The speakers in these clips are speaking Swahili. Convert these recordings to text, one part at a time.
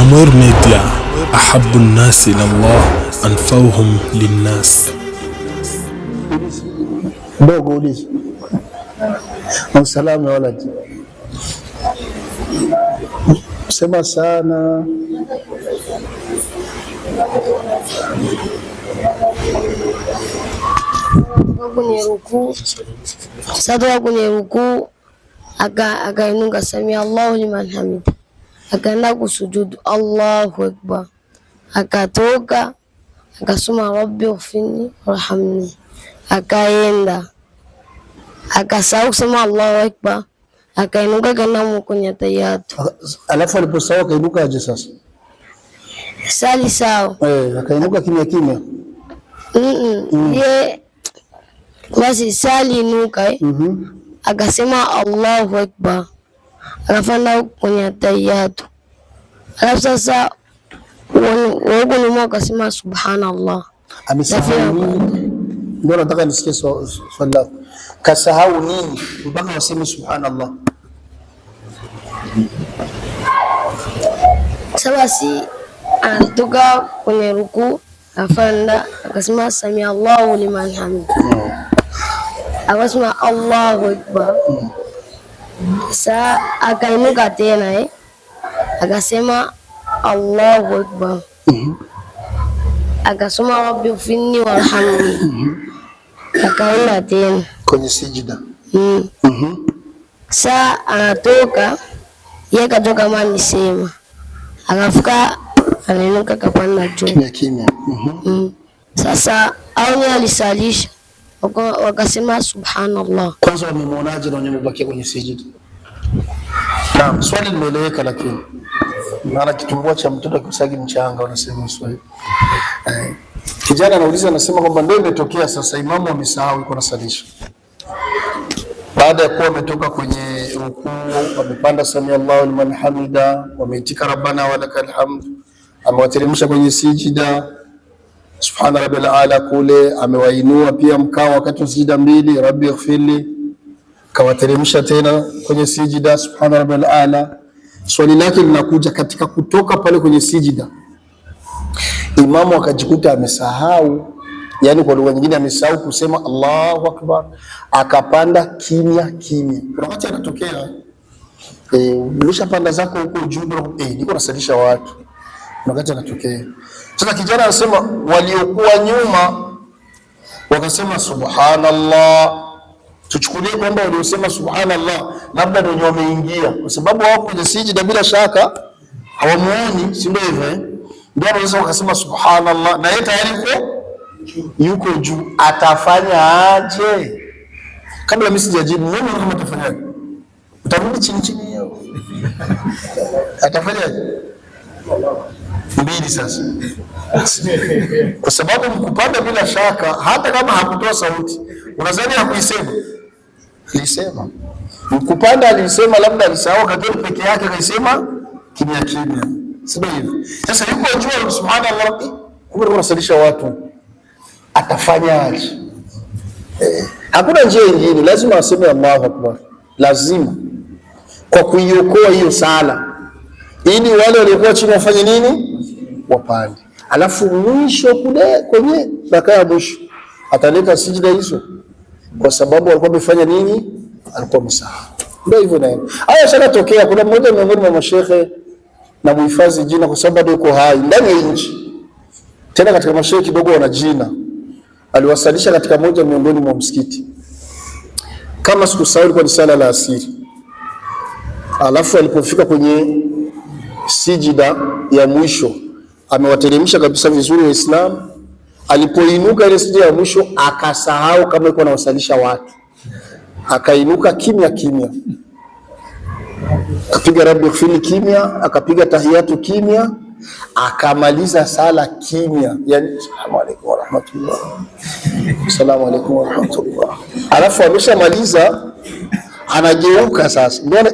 Amur Media, ahabbu an-nas ila Allah anfa'uhum lin-nas. Dogo ulizi. Salamu walad. Sema sana. Kwenye rukuu. Sasa kwenye rukuu akainuka samia Allahu liman hamida. Akaenda kusujudu Allahu Akbar. Akatoka akasoma rabbi ighfirli warhamni. Akaenda akasahau kusema Allahu Akbar. Akainuka kana kwenye tayatu. Alafu aliposahau akainuka aje sasa? Sali sawa. Akainuka kimya kimya. Ye basi sali inuka akasema Allahu Akbar. Akafanya kwenye tayatu. Alafu sasa wao nyuma akasema subhanallah. Amesahau nini? Ndio nataka nisikie swali lako. Kasahau nini mpaka waseme subhanallah? Sabasi anatoka kwenye ruku afanda akasema sami Allahu liman hamid. Akasema Allahu Akbar. Sa akainuka tena akasema Allahu Akbar. Akasoma rabbi ighfirli warhamni. Akaenda tena kwenye sijida. Sa anatoka yeye katoka kama nisema. Akafika anainuka kapanda juu kimya kimya. Sasa au alisalisha wakasema subhanallah. Kwanza wamemuonaje na wamebaki kwenye sijida? Naam, swali limeeleweka, lakini maana kitumbua cha mtoto kisagi mchanga wanasema Swahili. Kijana anauliza, anasema kwamba ndio imetokea sasa imamu amesahau yuko nasalisha. Baada ya kuwa ametoka kwenye rukuu, amepanda sami Allahu liman hamida, wameitika rabbana walakal hamd, amewateremsha kwenye sijida subhana rabbil ala kule, amewainua pia mkao wakati wa sijida mbili, rabbi ighfirli, kawateremsha tena kwenye sijida subhana rabbil ala. Swali lake linakuja katika kutoka pale kwenye sijida, imamu akajikuta amesahau, yani kwa lugha nyingine amesahau kusema Allahu Akbar, akapanda kimya kimya. Wakati anatokea umeshapanda zako huko juu, niko nasalisha watu, wakati anatokea sasa, kijana anasema waliokuwa nyuma wakasema subhanallah. Tuchukulie kwamba waliosema subhanallah labda ndio wameingia, kwa sababu wao kwenye sijida bila shaka hawamuoni, si ndio hivyo? Ndio wanaweza wakasema subhanallah, na yeye tayari yuko juu. Atafanya aje? Kabla mimi sijajibu, wewe kama utafanyaje? Utarudi chini chini hiyo. Atafanyaje? Mbili sasa. Kwa sababu mkupanda bila shaka, hata kama hakutoa sauti, unadhani hakuisema? Alisema. Mkupanda alisema, labda alisahau kadri peke yake akaisema kimya kimya. Sio hivyo. Sasa yuko juu subhanallah, kumbe unasalisha watu. Atafanya aje? Hakuna njia nyingine, lazima aseme Allahu Akbar. Lazima. Kwa kuiokoa hiyo sala. Ili wale waliokuwa chini wafanye nini? Wapande. Alafu mwisho kule kwenye raka ya mwisho ataleta sijida hizo, kwa sababu alikuwa amefanya nini? Alikuwa msahau. Ndio hivyo naye. Haya sana tokea, kuna mmoja miongoni mwa mashehe na muhifadhi jina, kwa sababu bado yuko hai ndani ya nchi. Tena katika mashehe kidogo wana jina. Aliwasalisha katika moja miongoni mwa msikiti. Kama sikusahau ilikuwa ni sala la asiri. Alafu alipofika kwenye sijida ya mwisho, amewateremsha kabisa vizuri Waislamu. Alipoinuka ile sijida ya mwisho akasahau kama alikuwa anawasalisha watu. Akainuka kimya kimya. Akapiga rabbi ighfirli kimya, akapiga tahiyatu kimya, akamaliza sala kimya. Yani assalamu alaykum wa rahmatullah. Assalamu alaykum wa rahmatullah. Alafu ameshamaliza anageuka sasa. Mbona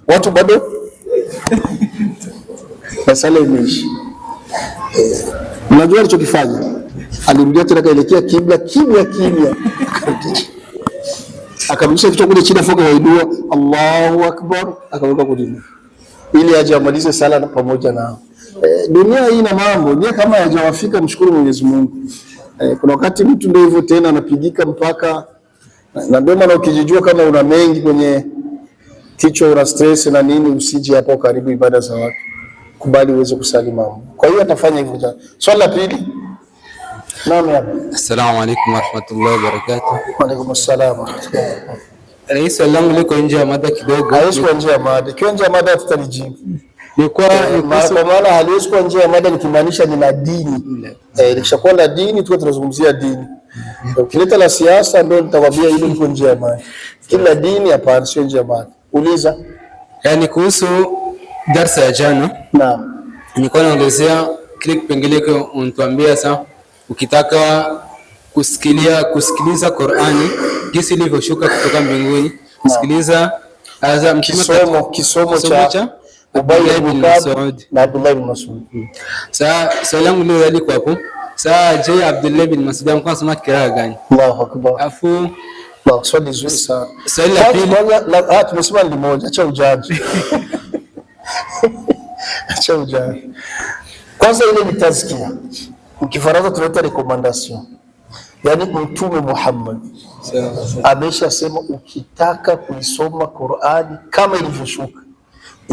watu bado sala imeisha. Unajua alichokifanya? Alirudia tena kaelekea kibla kimya kimya. Akamlisha kichwa kule chini, afoka waidua Allahu Akbar, akaweka kudini ili aje amalize sala pamoja nao. dunia hii na mambo ni kama hajawafika, mshukuru Mwenyezi Mungu. Kuna wakati mtu ndio hivyo tena anapigika mpaka, na ndio maana ukijijua kama una mengi kwenye kichwa, una stress na nini, usije hapo karibu ibada za watu, kubali uweze kusali mambo. Kwa hiyo atafanya hivyo. Swali la pili. Naam ya. Assalamu alaykum wa rahmatullahi wa barakatuh. Wa alaykum assalam wa rahmatullahi. Rais, swali langu liko nje ya mada kidogo. Haiwezi kuwa nje ya mada. Kiwa nje ya mada tutalijibu. Ni kwa maana haliwezi kuwa nje ya mada nikimaanisha ni la dini. Likishakuwa la dini tuko tunazungumzia dini. Ukileta la siasa ndio nitakwambia hilo liko nje ya mada. Kila dini hapana, sio nje ya mada. Uliza. Yani kuhusu darasa ya jana. Naam. Nilikuwa naongezea kile kipengele kwa unatuambia sasa, ukitaka kusikiliza Qur'ani jinsi ilivyoshuka kutoka mbinguni, kusikiliza kisomo cha Ubay ibn Mas'ud na Abdullah ibn Mas'ud. Sasa swali langu leo liko hapo. Sasa je, Abdullah ibn Mas'ud alikuwa anasoma kiraa gani? Allahu akbar. Afu swali zuri sana. Swali la pili, tumesema ni moja, acha ujaji. Acha ujaji. Kwanza ile ni tazkia. Ukifaransa tunaita recommendation. Yaani Mtume Muhammad amesha sema ukitaka kuisoma Qur'ani kama ilivyoshuka,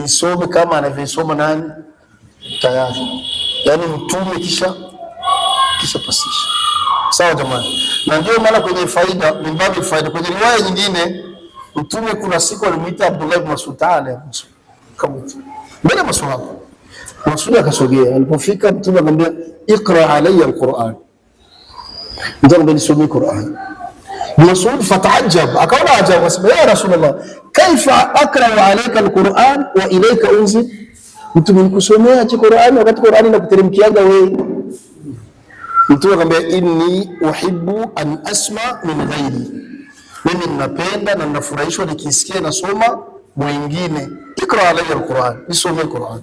isome kama anavyosoma nani? Tayari. Yaani Mtume kisha pasisha. Sawa jamani. Na ndio maana kwenye faida, mimbabi faida, kwenye riwaya nyingine Mtume kuna siku alimuita Abdullah ibn Mas'ud kama mbele maswahaba. Mas'ud akasogea, alipofika Mtume akamwambia iqra alayya alquran, ndio nisomee Qur'an. Mas'ud fataajab, akaona ajabu, akasema ya Rasulullah, kaifa aqra alayka alquran wa ilayka unzil? Mtume nikusomea Qur'an wakati Qur'an inakuteremkiaga wewe. Mtume akamwambia inni uhibbu an asma min ghairi, mimi ninapenda na ninafurahishwa nikisikia nasoma mwingine. Ikra alayya alquran, nisome Qur'an.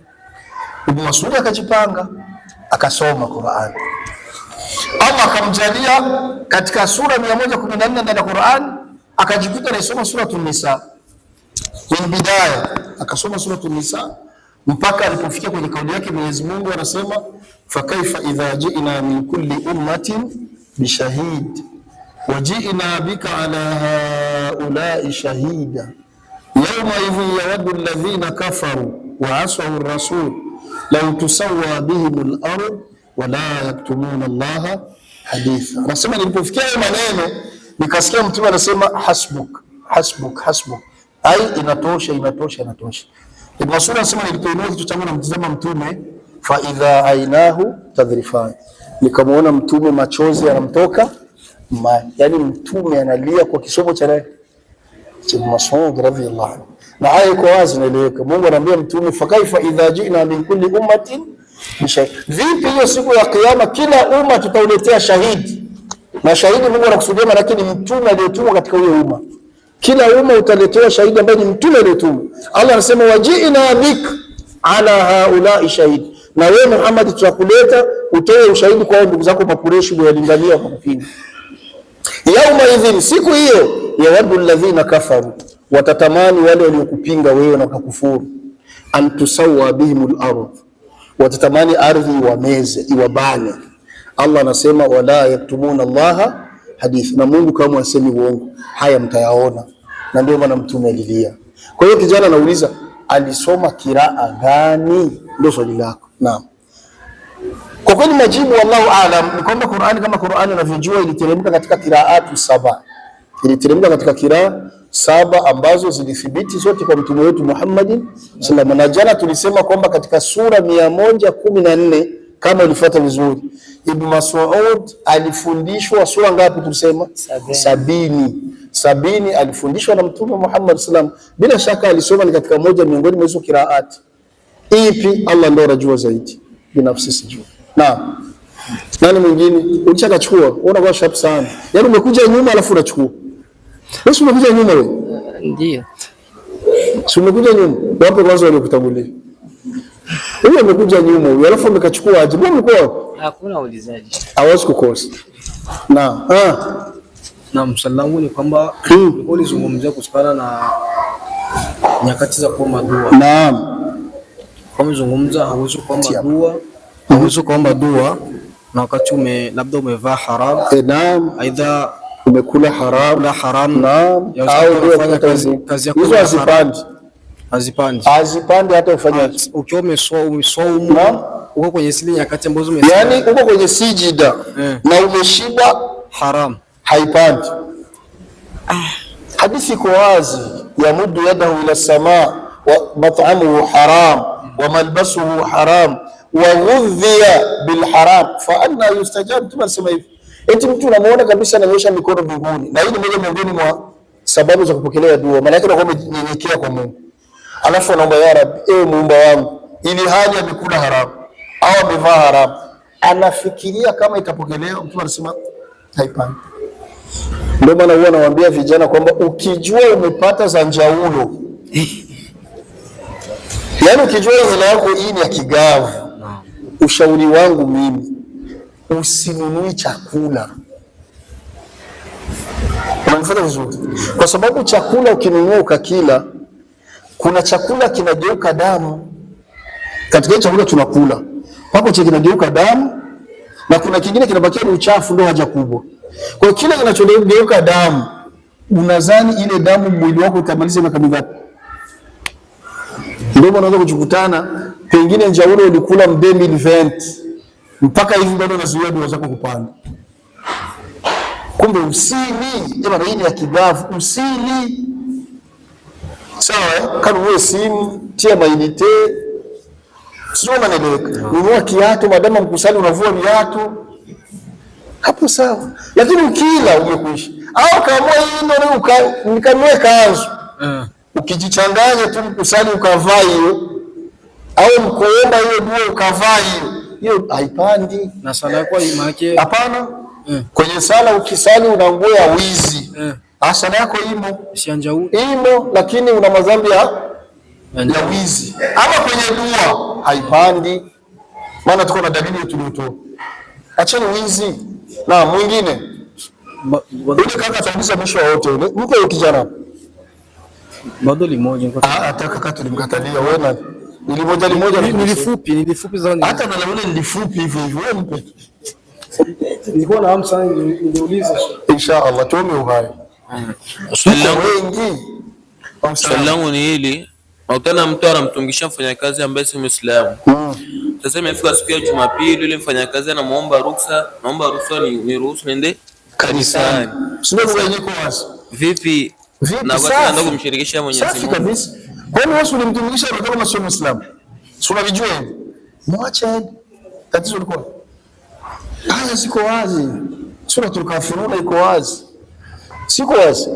Ibn Mas'ud akajipanga akasoma Qur'an. Allah akamjalia katika sura 114 ndani ya Qur'an akajikuta anasoma suratul Nisa. Min bidaya akasoma suratul Nisa mpaka alipofikia kwenye kauli yake Mwenyezi Mungu anasema fa kaifa idha ji'na min kulli ummatin bishahid wa ji'na bika ala haula'i shahida yawma idhin yawaddu alladhina kafaru wa asaw ar-rasul law tusawwa bihim al-ard wa la yaktumuna Allah haditha. Anasema nilipofikia hayo maneno nikasikia Mtume anasema hasbuk hasbuk hasbuk, ai inatosha inatosha inatosha. Ibn Mas'ud anasema nilipoinua kichwa changu na mtazama Mtume, fa idha ainahu tadhrifan, nikamuona Mtume machozi yanamtoka, yani Mtume analia kwa kisomo cha nani? Cha Ibn Mas'ud radhiyallahu anhu. Na haya iko wazi naeleweka. Mungu anamwambia Mtume fa kaifa idha ji'na min kulli ummatin bishahid, vipi hiyo siku ya kiyama kila umma tutauletea shahidi? Na shahidi Mungu anakusudia maana yake ni mtume aliyetumwa katika huyo umma. Kila umma utaletewa shahidi ambaye ni mtume aliyetumwa. Allah anasema waji'na bik ala haula'i shahid, na wewe Muhammad tutakuleta utoe ushahidi kwa ndugu zako Makureshi waliolingalia kwa kupinga. Yauma idhin, siku hiyo yawaddu alladhina kafaru, watatamani wale waliokupinga wewe na wakakufuru, antusawwa bihimul ardh, watatamani ardhi wameze iwabane. Allah anasema wala yaktumuna Allah hadith, na Mungu kama asemi uongo. Haya mtayaona, na ndio maana Mtume alilia. Kwa hiyo kijana anauliza alisoma kiraa gani? Ndio swali lako. Naam, kwa kweli majibu wallahu aalam ni kwamba Qur'ani kama Qur'ani unavyojua iliteremka katika qiraatu saba, iliteremka katika kiraa saba ambazo zilithibiti zote kwa mtume wetu Muhammad sallallahu alaihi wasallam. Na jana tulisema kwamba katika sura 114 kama ulifuata vizuri, Ibn Mas'ud alifundishwa sura ngapi? Tulisema 70 alifundishwa na mtume Muhammad sallallahu alaihi wasallam. Bila shaka alisoma ni katika moja miongoni mwa hizo qiraat. Ipi? Allah ndio anajua zaidi, binafsi sijui. Naam, nani mwingine? Ulichakachukua, unaona kwa sharp sana, yaani umekuja nyuma alafu unachukua. Wewe umekuja nyuma wewe? Ndio. Si umekuja nyuma? Wapo kwanza waliokutangulia. Wewe umekuja nyuma wewe alafu umekachukua aje? Mbona mko? Hakuna ulizaji. Hawezi kukosa. Na msalamu ni kwamba ulizungumzia kusikana na nyakati za kuomba dua. Naam. Kama zungumza hauwezi kuomba dua na wakati labda umevaa haram. Naam. Aidha umekula haram. Naam. Au unafanya kazi yako hizo hazipandi hata ufanye. Ukiwa umeswaumu uko kwenye zile nyakati ambazo yani uko kwenye sijida na umeshiba, haram haipandi. Hadithi iko wazi, yamuddu yadahu ila samaa wa mat'amuhu haram wa malbasuhu haram wa ghudhiya bil haram fa anna yustajab. Tunasema hivi eti mtu unamuona kabisa ananyosha mikono mbinguni, na hii ni moja miongoni mwa sababu za kupokelewa dua. Maana yake unakuwa umenyenyekea kwa Mungu, alafu anaomba ya Rabbi, ewe muumba wangu, ili hali amekula haramu au amevaa haramu, anafikiria kama itapokelewa. Mtu anasema haipandi. Ndio maana huwa nawaambia vijana kwamba ukijua umepata zanjaulo yani ukijua hela yako hii ni ya kigavu, ushauri wangu mimi, usinunui chakula. Unanifanya vizuri? Kwa sababu chakula ukinunua ukakila, kuna chakula kinageuka damu. Katika chakula tunakula hapo cha kinageuka damu, na kuna kingine kinabakia ni uchafu, ndio haja kubwa. Kwa kile kinachogeuka damu, unadhani ile damu mwili wako utamaliza miaka mingapi? Ndio unaweza kujikutana pengine njaulo ulikula mdemi 20 mpaka hivi bado unazuia dua zako kupanda. Kumbe usili, jamaa, hii ni ya kigavu, usili. Sawa, kama wewe simu tia mailite, sio maneleka. Ununua kiatu, madama mkusali unavua viatu, hapo sawa. Lakini ukila umekwisha. Au kama hii ndio nikanue kanzu. Ukijichanganya tu mkusali ukavaa hiyo, au mkoomba hiyo dua ukavaa hiyo haipandi. Na sala yako imake hapana. Kwenye sala ukisali una nguo ya wizi, sala yako imo, lakini una madhambi ya wizi. Ama kwenye dua haipandi, maana tuko na dalili tuliotoa. Acheni wizi. Na mwingine yule kaka ataanza mwisho wote yule, mpe kijana bado limoja ataka kaka tulimkatalia wewe na limoja nilifupi zangu, hata na yule nilifupi hivyo wewe mpe. Nilikuwa na hamu sana niulize, inshallah tuombe uhai. Swali langu ni hili, wakati mtu anamtungisha mfanyakazi ambaye si Muislamu. Sasa imefika siku ya Jumapili, yule mfanyakazi anamuomba ruhusa, naomba ruhusa ni ruhusu niende kanisani. Sio mwenyewe wazi. Vipi? Na kwa nini ndio kumshirikisha Mwenyezi Mungu? Safi kabisa. Kwani wewe ulimtungisha kama sio Muislamu? Si unavijua hivi? Mwache. Tatizo liko wapi? Aya ziko wazi. Suratul Kafirun iko wazi. Siko wazi.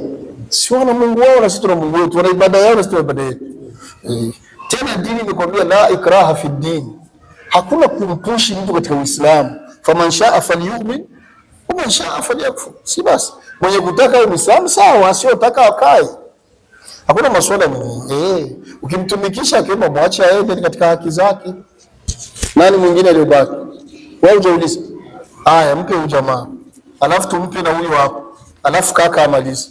Si wana Mungu wao na sisi tuna Mungu wetu, wana ibada yao na sisi tuna ibada yetu. Tena dini imekwambia la ikraha fi din. Hakuna kumpushi mtu katika Uislamu. Faman shaa falyu'min wa man shaa falyakfur. Si basi. Mwenye kutaka awe Muislamu sawa, asiyotaka akae. Hakuna masuala mengi. Ukimtumikisha akiomba mwache aende katika haki zake. Nani mwingine aliyobaki? Wewe hujauliza. Aya, mpe ujamaa. Alafu tumpe na huyo hapo. Alafu kaka amalize.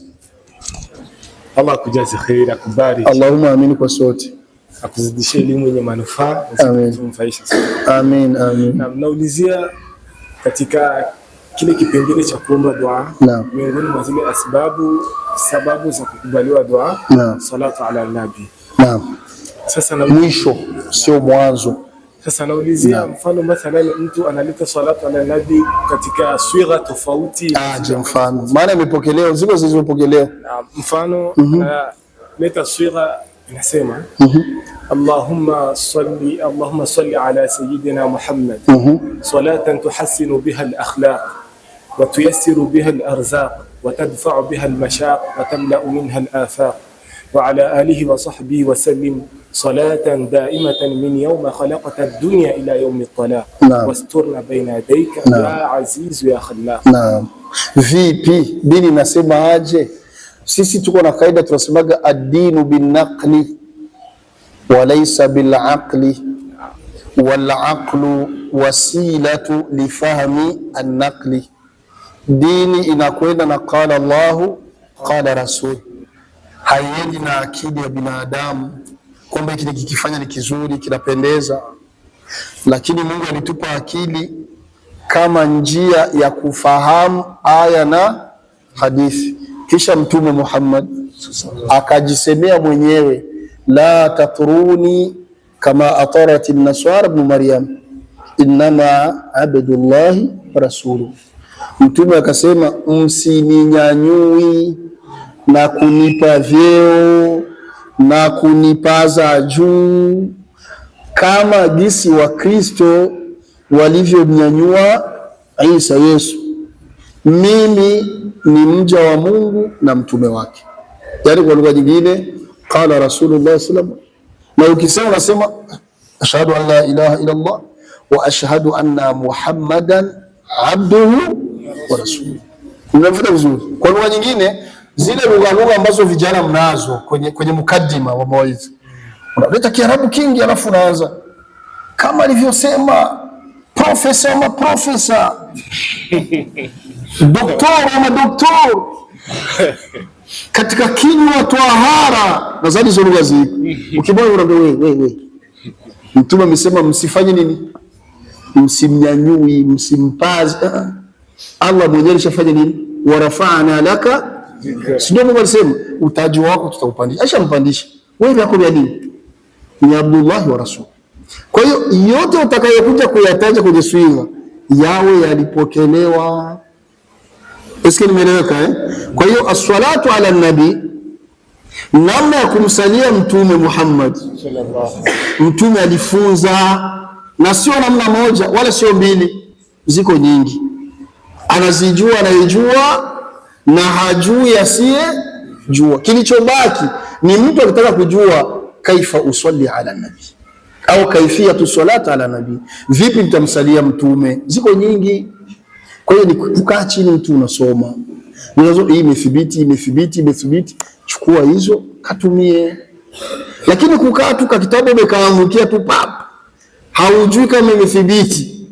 Allah akujaze khair, akubariki. Allahumma amin kwa sote. Akuzidishie elimu yenye manufaa, usimfaishe sana. Amin, amin. Na mnaulizia katika kile kipengele cha kuomba dua, miongoni mwa zile sababu za kukubaliwa dua, salatu ala nabi. Naam. Sasa mwisho sio mwanzo. Sasa naulizia mfano mathalan mtu analeta salatu ala nabi katika swira tofauti. Mfano maana imepokelewa ziko zilizopokelewa. Mfano leta swira inasema Allahumma salli ala sayyidina Muhammad salatan tuhassinu biha al-akhlaq wa tuyassiru biha al-arzaq wa tadfa'u biha al-mashaq wa tamla'u minha al-afaq wa ala alihi wa sahbihi wa sallim salatan da'imatan min yawma khalaqta ad-dunya ila yawmi at-talaq wasturna bayna yadayka ya aziz ya khallaq. Vipi dini nasema aje? Sisi tuko na kaida tunasemaga ad-dinu bin-naqli wa laysa bil-aqli wal-aqlu wasilatu li fahmi an-naqli. Dini inakwenda na qala Allahu qala rasul, haiendi na akili ya binadamu kwamba hiki nikikifanya ni kizuri, kinapendeza, lakini Mungu alitupa akili kama njia ya kufahamu aya na hadithi. Kisha Mtume Muhammad akajisemea mwenyewe, la tatruni kama atarat an-nasara ibn Maryam innama abdullahi rasuluhu. Mtume akasema, msininyanyui na kunipa vyeo na kunipaza juu kama jinsi wa Kristo walivyomnyanyua Isa Yesu. Mimi ni mja wa Mungu na mtume wake. Yaani kwa lugha nyingine, qala Rasulullah sallallahu alaihi wasallam. Na ukisema unasema ashhadu an la ilaha illa Allah wa ashhadu anna Muhammadan abduhu wa rasuluhu. Unafuata vizuri. Kwa lugha nyingine, zile lugha ambazo vijana mnazo kwenye mukaddima wa mawaidha, unaleta Kiarabu kingi alafu unaanza kama alivyosema profesa doktor katika kinywa tahara na zadi zoruga ziko. Ukibona unaambia wewe Mtume amesema msifanye nini? Msimnyanyui, msimpazi. Allah mwenyewe alishafanya nini? Warafa'na laka, sio Mungu alisema utaji wako tutaupandisha. Aisha mpandisha. Wewe yako ni nini? Ni Abdullah wa Rasul. Kwa hiyo yote utakayokuja kuyataja kwenye swala yawe yalipokelewa. Eske nimeeleweka eh? Kwa hiyo as-salatu ala nabi, namna ya kumsalia Mtume Muhammad Mtume alifunza, na sio namna moja wala sio mbili, ziko nyingi. Anazijua anayejua na hajui asiye jua. Kilichobaki ni mtu akitaka kujua kaifa usalli ala nabi au kaifiyatu salata ala nabi, vipi nitamsalia Mtume, ziko nyingi. Kwa hiyo ni kukaa chini mtu unasoma. Hii imethibiti, chukua hizo katumie. Lakini kukaa tu kwa kitabu umekaangukia tu pap, haujui kama imethibiti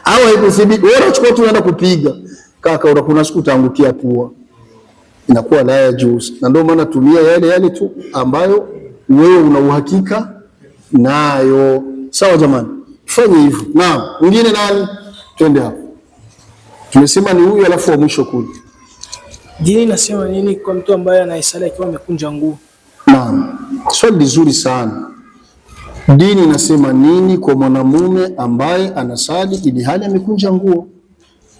au haikuthibiti, wewe unachukua tu unaenda kupiga. Kaka, kuna siku utaangukia pua. Inakuwa la ya juz. Na ndio maana tumia yale tu ambayo wewe una uhakika nayo. Sawa jamani? Fanya hivyo. Naam, mwingine nani? Twende hapo. Tumesema ni huyu alafu wa mwisho kule. Dini inasema nini kwa mtu ambaye anaisali akiwa amekunja nguo? Naam. Swali zuri sana. Dini inasema nini kwa mwanamume ambaye anasali ili hali amekunja nguo?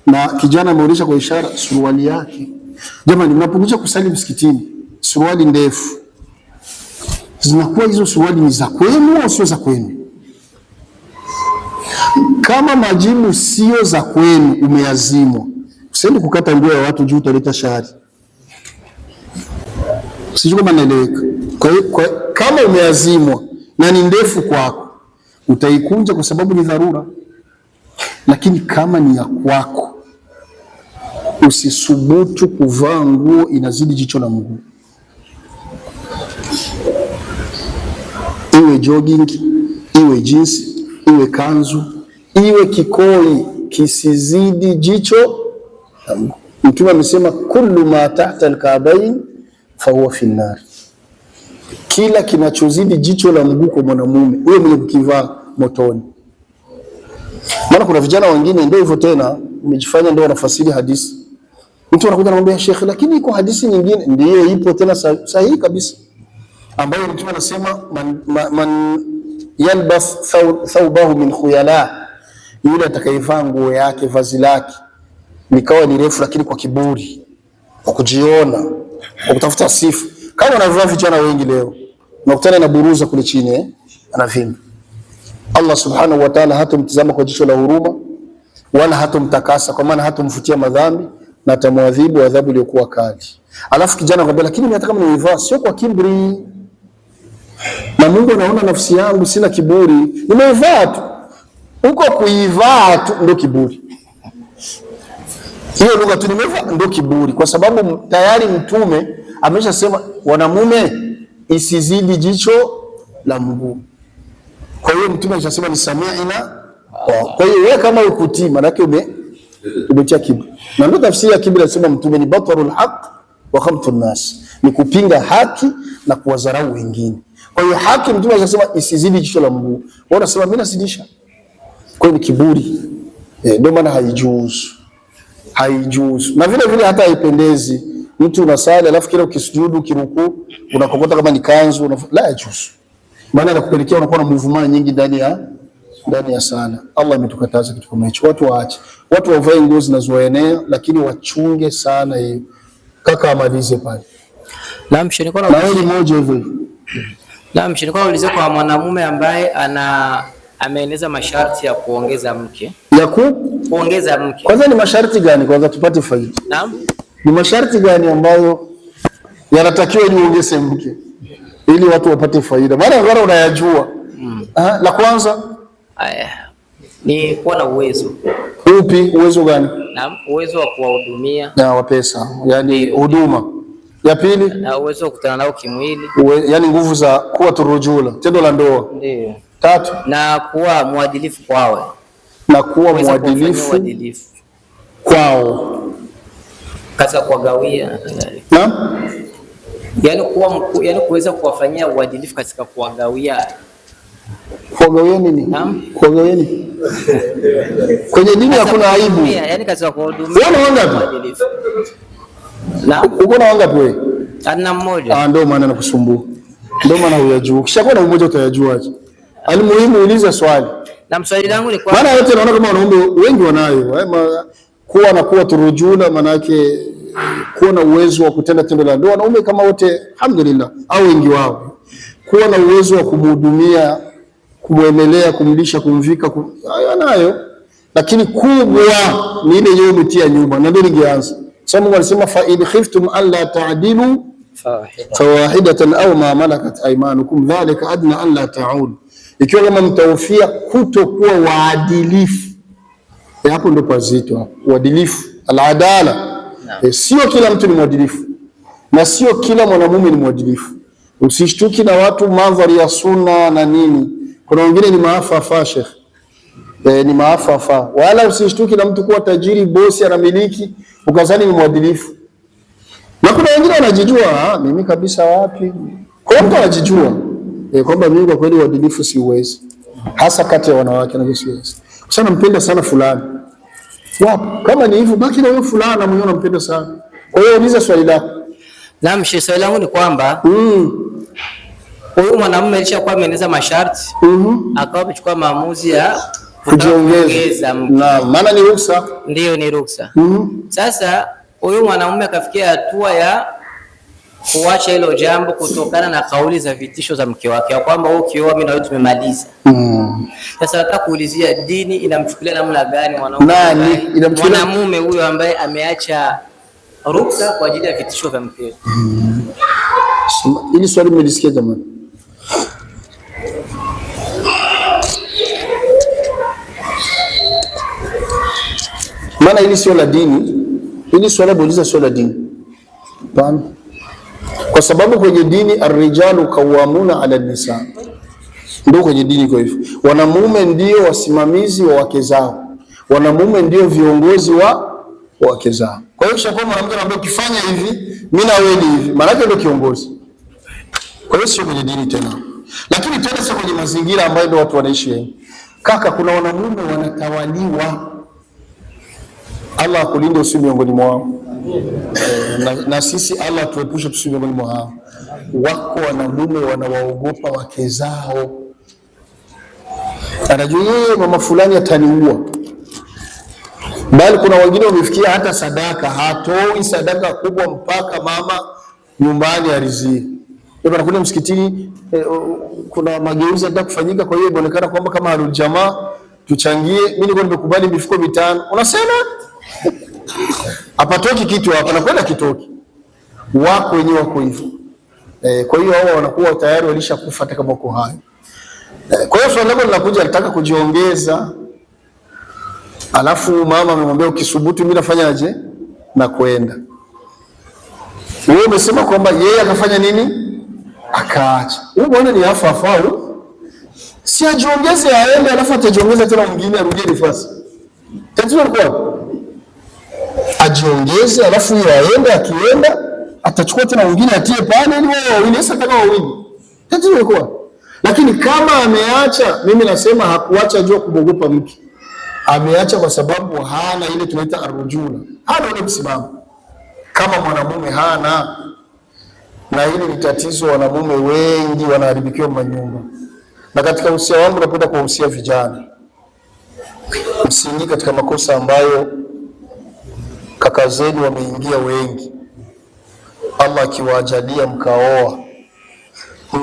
Na kijana ameonyesha kwa ishara suruali yake. Jamani, mnapokuja kusali msikitini, suruali ndefu, zinakuwa hizo suruali ni za kwenu au sio za kwenu? Kama majibu sio za kwenu, umeazimwa. Usiende kukata nguo ya watu juu utaleta shari. Sijui kama naeleweka. Kwa hiyo kama umeazimwa na ni ndefu kwako, utaikunja kwa sababu ni dharura. Lakini kama ni ya kwako, usisubutu kuvaa nguo inazidi jicho la mguu. Iwe jogging, iwe jeans, iwe kanzu, iwe kikoi, kisizidi jicho la mguu. Mtume amesema kullu ma tahta al-ka'bayn fa huwa fi an-nar. Kila kinachozidi jicho la mguu kwa mwanamume, wewe mwenye kukivaa motoni. Maana kuna vijana wengine ndio hivyo tena, umejifanya ndio wanafasiri hadithi. Mtu anakuja anamwambia Sheikh, lakini iko hadithi nyingine. Ndiyo ipo tena sahihi kabisa, ambayo Mtume anasema man yalbas thawbahu min khuyala, yule atakayevaa nguo yake, vazi lake likawa ni refu lakini kwa kiburi, kwa kujiona, kwa kutafuta sifa. Kama wanavaa vijana wengi leo, unakutana na buruza kule chini anavimba. Allah subhanahu wa ta'ala hatomtazama kwa jicho la huruma wala hatomtakasa, kwa maana hatomfutia madhambi na atamwadhibu adhabu iliyokuwa kali. Alafu kijana anamwambia, lakini mimi nataka niivaa sio kwa kiburi. Na Mungu anaona nafsi yangu sina kiburi, nimeivaa tu. Huko kuivaa tu ndio kiburi. Hiyo lugha tu nimevaa ndio kiburi, kwa sababu tayari Mtume ameshasema wanamume isizidi jicho la mguu. Kwa hiyo Mtume anasema ni sami'ina. Kwa hiyo wewe kama ukutii, maana yake umetia kiburi. Na ndio tafsiri ya kiburi, anasema Mtume ni batarul haq wa khamtun nas, ni kupinga haki na kuwadharau wengine. Kwa hiyo haki Mtume anasema isizidi jicho la mguu. Wao wanasema mimi nasidisha. Kwa hiyo ni kiburi. Ndio maana haijuzu. Na vile vile hata haipendezi. Mtu unasali alafu kila ukisujudu kirukuu unakokota kama ni kanzu la yajuzu. Maana inakupelekea unakuwa na movement nyingi ndani ya sala. Allah ametukataza kitu kama hicho. Watu waache. Watu wavae nguo zinazoenea lakini wachunge sana hiyo. Kaka amalize pale. Naam, shirika la moja hivyo. Naam, shirika nauliza kwa mwanamume ambaye ameeneza masharti ya kuongeza mke. Kuongeza mke. Kwanza ni masharti gani? Kwanza tupate faida. Naam. Ni masharti gani ambayo yanatakiwa niongeze mke ili watu wapate faida? Maana ngara unayajua. La kwanza ni kuwa na uwezo. Upi uwezo gani? Naam, uwezo wa kuwahudumia. Na wa pesa, yani huduma. Ya pili? Na uwezo wa kukutana nao kimwili. Yani nguvu za kuwa turujula, tendo la ndoa. Ndio. Tatu? Na kuwa mwadilifu kwao. Na kuwa mwadilifu kwao. Katika kuwagawia. Naam? Yani kuweza kuwafanyia uadilifu katika kuwagawia. Kuwagawia nini? Naam. Kuwagawia nini? Kwenye dini hakuna aibu. Yani katika kuhudumia. Wewe unaona ngapi? Naam. Uko na wangapi wewe? Ana mmoja. Ndio maana nakusumbua. Ndio maana huyajua. Kishakuwa na mmoja utayajuaje? Alimuhimu uliza swali. Na swali langu ni kwa maana yote naona kama wanaume wengi wanayo. Kuwa turujuna maana yake kuwa na uwezo wa kutenda tendo la ndoa. Wanaume kama wote alhamdulillah au wengi wao. Kuwa na uwezo wa kumhudumia, kumwemelea, kumlisha, kumvika, anayo. Lakini kubwa ni ile yeye umetia nyuma na ndio ningeanza. Sasa Mungu alisema fa in khiftum alla ta'dilu fawahidatan aw ma malakat aymanukum dhalika adna an la ta'ud. Ikiwa kama mtahofia kutokuwa waadilifu, hapo ndo pazito hapo. Uadilifu, al-adala. Sio kila mtu ni mwadilifu na sio kila mwanamume ni mwadilifu. Usishtuki na watu mandhari ya sunna na nini. Kuna wengine ni maafa Sheikh. Ni maafa. Wala usishtuki na mtu kuwa tajiri, bosi, anamiliki, ukazani ni mwadilifu. Na kuna wengine wanajijua, mimi kabisa wapi? Kwa mtu anajijua kwamba mimi kwa kweli uadilifu siwezi. Hasa kati ya wanawake na siwezi. Sasa nampenda sana fulani. Wapo. Kama ni hivyo baki na huyo fulani mwenyewe unampenda sana. Kwa hiyo uliza swali lako. Naam, swali langu ni kwamba huyu mwanamume alishakuwa ameeneza masharti, akawa amechukua maamuzi ya kujiongeza. Naam, maana ni ruksa. Ndio, ni ruksa. Sasa huyu mwanamume akafikia hatua ya kuacha hilo jambo kutokana na kauli za vitisho za mke wake ya kwamba wewe ukioa mimi na wewe tumemaliza. Sasa nataka kuulizia dini inamchukulia namna gani mwanamume huyo ambaye ameacha ruksa kwa ajili ya vitisho vya mke? Ili swali mlisikia jamani. Maana hili sio la dini. Hili swala bauliza sio la dini. Bana. Kwa sababu kwenye dini ar-rijalu qawwamuna 'ala an-nisa. Ndio kwenye dini kwa hivyo. Wanamume ndio wasimamizi wa wake zao. Wanamume ndio viongozi wa wake zao. Kwa hiyo kisha kwa mwanamke anamwambia ukifanya hivi, mimi na wewe ni hivi. Maana yake ndio kiongozi. Kwa hiyo sio kwenye dini tena. Lakini tena sio kwenye mazingira ambayo ndio watu wanaishi wengi. Kaka, kuna wanamume wanatawaliwa. Allah akulinde usi miongoni mwao. Na sisi Allah tuepushe tusi miongoni mwao. Wako wanamume wanawaogopa wake zao. Anajua yeye mama fulani ataniua. Bali kuna wengine wamefikia hata sadaka, hatoi sadaka kubwa mpaka mama nyumbani arizie. Ndio anakuja msikitini, kuna mageuzi yanataka kufanyika, kwa hiyo inaonekana kwamba kama Ahlul Jamaa tuchangie, mimi niko nimekubali mifuko 5. Unasema hapatoki kitu hapa na kwenda kitoki. Wako wenyewe wako hivyo. Kwa hiyo hao wanakuwa tayari walishakufa hata kama uko hai. Kwa hiyo swali lako linakuja, alitaka kujiongeza. Alafu mama amemwambia ukisubutu mimi nafanyaje? Na kwenda. Wewe umesema kwamba yeye akafanya nini? Akaacha. Wewe bwana ni afafau. Si ajiongeze aende alafu atajiongeza tena mwingine arudie nafasi. Tatizo ni kwa ajiongeze alafu yeye aende, akienda atachukua tena mwingine atie pale ili wao wawili sasa kama wawili. tatizo liko. Lakini kama ameacha, mimi nasema hakuacha jua kumogopa mke, ameacha kwa sababu hana ile tunaita arujula, hana ule msimamo kama mwanamume hana. Na hili ni tatizo, wanamume wengi wanaharibikiwa manyumba. Na katika usia wangu napenda kuhusia vijana, msiingie katika makosa ambayo kaka zenu wameingia wengi. Allah akiwajalia mkaoa,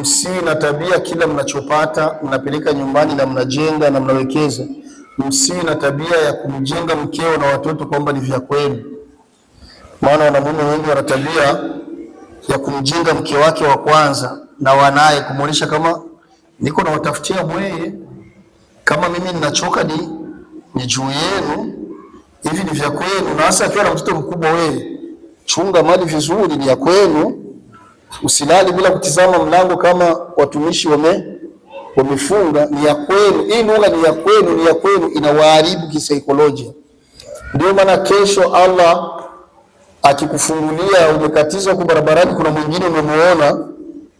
msiwe na tabia kila mnachopata mnapeleka nyumbani na mnajenga na mnawekeza. Msiwe na tabia ya kumjenga mkeo na watoto kwamba ni vya kwenu. Maana wanamume wengi wana tabia ya kumjenga mke wake wa kwanza na wanaye, kumuonesha kama niko na watafutia mweye, kama mimi ninachoka ni juu yenu, hivi ni vya kwenu. Na hasa akiwa na mtoto mkubwa, wewe chunga mali vizuri, ni ya kwenu. Usilali bila kutizama mlango kama watumishi wamefunga, ni ya kwenu. Hii lugha ni ya kwenu, ni ya kwenu, inawaharibu kisaikolojia. Ndio maana kesho Allah akikufungulia umekatizwa huko barabarani, kuna mwingine umemuona,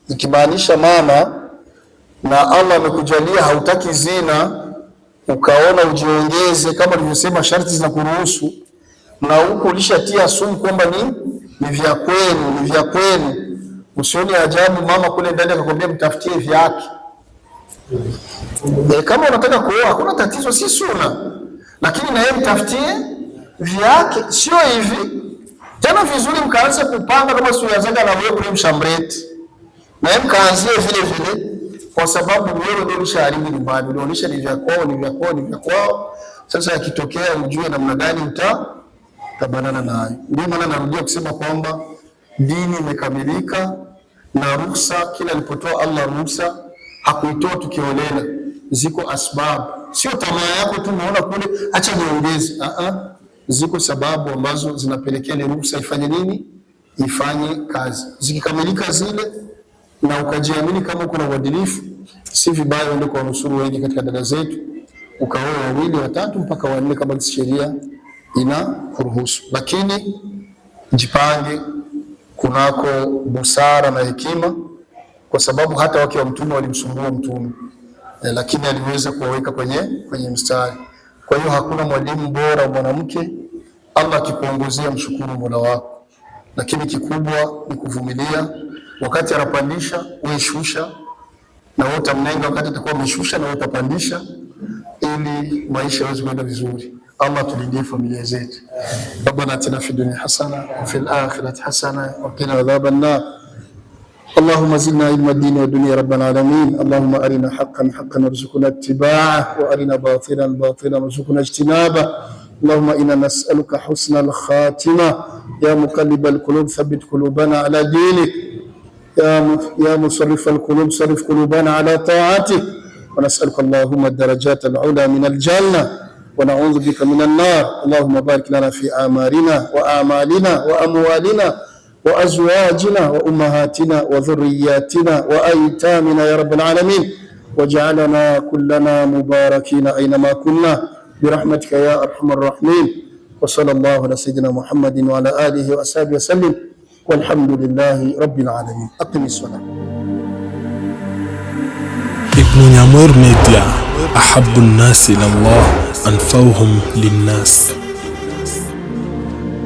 ikimaanisha mama, na Allah amekujalia hautaki zina, ukaona ujiongeze kama nilivyosema, sharti zinakuruhusu, na huko ulishatia sumu kwamba ni vya kwenu, ni vya kwenu. Usioni ajabu mama kule ndani akakwambia mtafutie vyake. Kama unataka kuoa hakuna tatizo, si sunna, lakini na yeye mtafutie vyake, sio hivi tena vizuri mkaanze kupanga kama siuanzaga na wewe kule mshambreti, na yeye mkaanzie vile vile, kwa sababu wewe ndio ulishaharibu nyumbani, unaonyesha ni vya kwao, ni vya kwao, ni vya kwao. Sasa yakitokea ujue namna gani utabanana nayo. Ndio maana narudia kusema kwamba dini imekamilika, na ruhusa kila alipotoa Allah ruhusa hakuitoa tukiolela. Ziko asbabu, sio tamaa yako tu unaona kule acha niongeze. Ziko sababu ambazo zinapelekea ile ruhusa ifanye nini? Ifanye kazi. Zikikamilika zile na ukajiamini kama kuna uadilifu, si vibaya uende kwa nusuru wengi katika dada zetu, ukaoa 2, 3 mpaka 4 kama sheria ina kuruhusu. Lakini jipange kunako busara na hekima, kwa sababu hata wake wa mtume walimsumbua mtume, lakini aliweza kuwaweka kwenye mstari. Kwa hiyo hakuna mwalimu bora wa mwanamke. Allah akikuongozea mshukuru Mola wako, lakini kikubwa ni kuvumilia. Wakati anapandisha wewe shusha, na wote mnaenga. Wakati atakuwa ameshusha na wote utapandisha, ili maisha yaweze kwenda vizuri. Allah tulindie familia zetu. Rabbana atina fid dunya hasana wa fil akhirati hasana wa qina adhaban nar. اللهم زدنا علم الدين والدنيا رب العالمين. اللهم أرنا حقا حقا وارزقنا اتباعه، وأرنا باطلا باطلا وارزقنا اجتنابه. اللهم إنا نسألك حسن الخاتمة. يا مقلب القلوب ثبت قلوبنا على دينك. يا مصرف القلوب صرف قلوبنا على طاعتك. ونسألك اللهم الدرجات العلى من الجنة، ونعوذ بك من النار. اللهم بارك لنا في أعمارنا وأعمالنا وأموالنا وأزواجنا وأمهاتنا وذرياتنا وأيتامنا يا رب العالمين. واجعلنا كلنا مباركين أينما كنا برحمتك يا أرحم الراحمين. وصلى الله على سيدنا محمد وعلى آله وأصحابه وسلم، والحمد لله رب العالمين. أقم الصلاة. ابن نيامور ميديا، أحب الناس إلى الله أنفعهم للناس.